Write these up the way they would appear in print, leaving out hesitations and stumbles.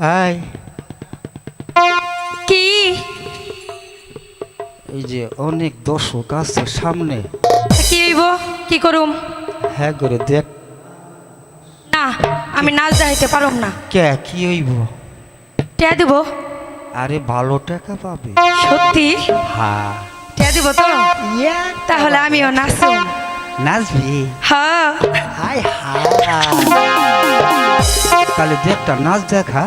আয় কি এই যে অনেক দর্শক আছে সামনে, কি হইব কি করুম? হ্যাঁ করে দেখ না আমি নাচ যাইতে পারুম না। কে কি হইব? টিয়া দিব? আরে ভালো টাকা পাবে। সত্যি? হ্যাঁ টিয়া দিব তো? তাহলে আমিও নাচুম। নাচবি? হ্যাঁ। হায় হায় তাহলে দেখটা নাচ দেখা।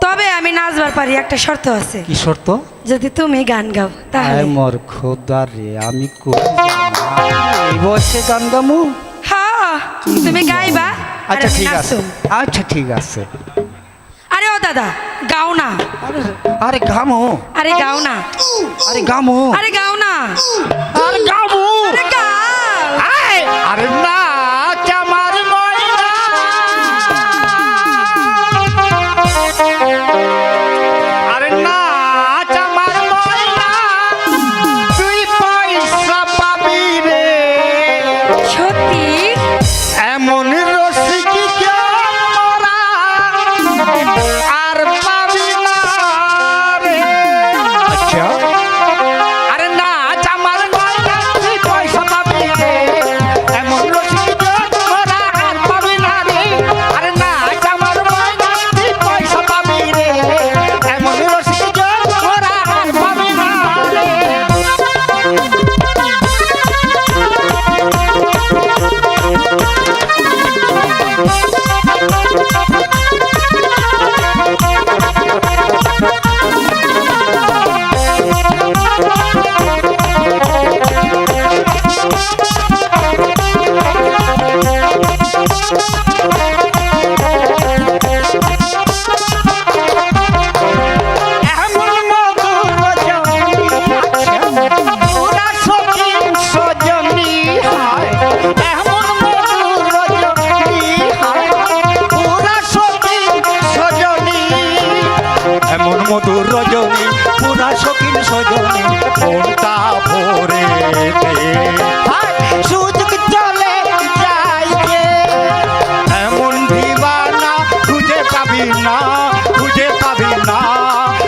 তবে আমি নাচবার পারি, একটা শর্ত আছে। কি শর্ত? যদি তুমি গান গাও তাহলে। আয় মোর খোদা রে, আমি কই এই বসে গান গামু? হ্যাঁ তুমি গাইবা। আর আচ্ছা আমি ঠিক আছে, নাচুম। আচ্ছা ঠিক আছে। আরে ও দাদা গাও না। আরে আরে গামু, আরে গাও না। আরে গামু, আরে গাও না। আরে গামু, আরে গাও। আয় আরে নাচ আমার ময়না, আরে নাচ আমার ময়না, তুই পয়সা পাবি রে। সত্যি? এমন রসিকি মোরা আর পাবি না রে। আচ্ছা আরে নাচ আমার ময়না, তুই পয়সা পাবি রে। এমন রসিকি মোরা আর পাবি না রে। আরে নাচ আমার ময়না, তুই পয়সা পাবি রে। এমন রসিকি মোরা আর পাবি না রে। এমন মধুর রজনী, পুরা সখিন সজনী হায়। এমন মধুর রজনী হায়, পুরা সখিন সজনী। এমন মধুর রজনী, পুরা সখিন সজনী, মনটা ভরে দে। হায় সুযোগ চলে যায় যে, এমন দিবানা খুঁজে পাবি না, খুঁজে পাবি না,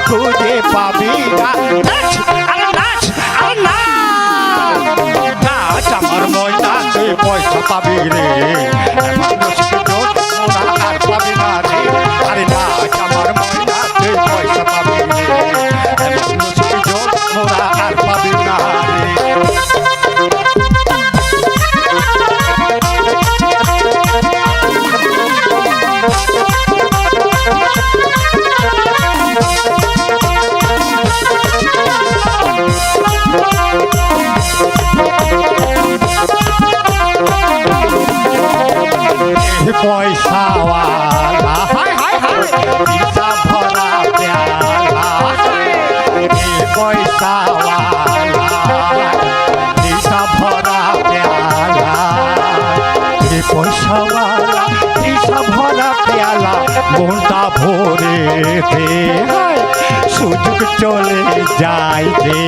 খুঁজে পাবি না। নাচ আরে নাচ, আরে নাচ, নাচ আমার ময়না, তুই পয়সা পাবি রে। এমন রসিক জোর মোরা আর পাবি না রে। আরে নাচ আমার ময়না, তুই পয়সা পাবি রে। এমন রসিক জোর মোরা আর পাবি না রে। পয়সাওয়ালা হায় হায় হায়, দিশা ভরা প্যালা। পয়সাওয়ালা দিশা ভরা প্যালা। পয়সাওয়ালা দিশা ভরা প্যালা, মনটা ভরে দে। সুযোগ চলে যায় যে,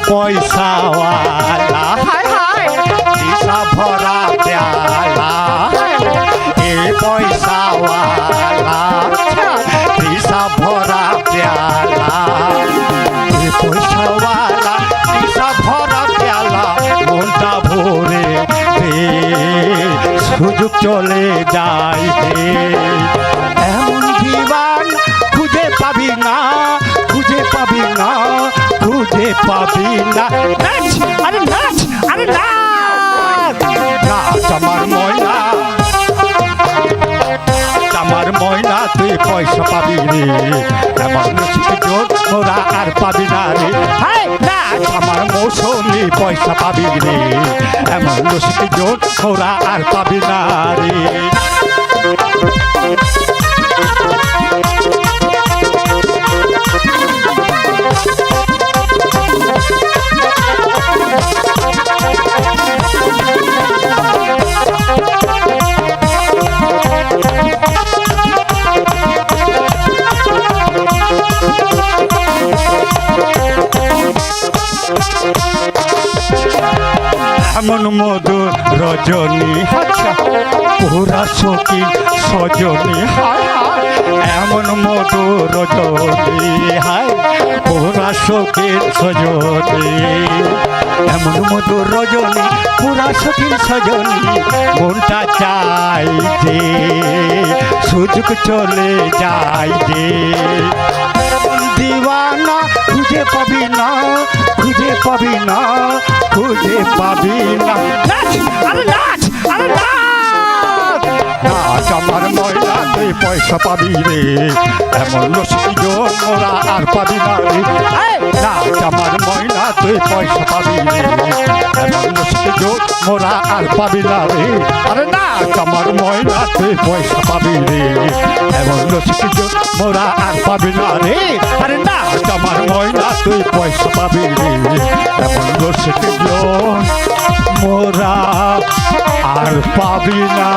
পয়সাওয়ালা হায় হায়, দিশা ভরা প্যালা। এ পয়সাওয়ালা দিশা ভরা প্যালা। এ পয়সাওয়ালা দিশা ভরা প্যালা, মনটা ভরে দে। সুযোগ চলে যায় যে, এমন জীবন খুঁজে পাবি না, খুঁজে পাবি না, খুঁজে পাবি না। নাচ আরে নাচ, আরে নাচ, নাচ আমার ময়না, আমার ময়না, তুই পয়সা পাবি রে। এমন রসিক জোর মোরা আর পাবি না রে। হায় নাচ আমার মৌসুমি, পয়সা পাবি রে। এমন রসিক জোর মোরা আর পাবি না রে। এমন মধুর রজনী আচ্ছা পুরা সখী সজনী হায় হায় এমন মধুর রজনী হায় পুরা সখী সজনী এমন মধুর রজনী পুরা সখী সজনী মনটা চাই যে সুযোগ চলে যায় যে দিওয়ানা খুঁজে পাবি না খুঁজে পাবি না খুঁজে পাবি না নাচ আরে নাচ আরে নাচ নাচ আমার ময়না তুই পয়সা পাবি রে এমন লক্ষ্মী মোরা আর পাবি না রে নাচ আমার ময়না তুই পয়সা পাবি রে এমন লক্ষ্মী মোরা আর পাবি না রে আরে নাচ আমার ময়না তুই পয়সা পাবি রে এমন লক্ষ্মী মোরা আর পাবি না রে আরে নাচ আমার ময়না তুই পয়সা পাবি রে এমন লক্ষ্মী মোরা আর পাবি না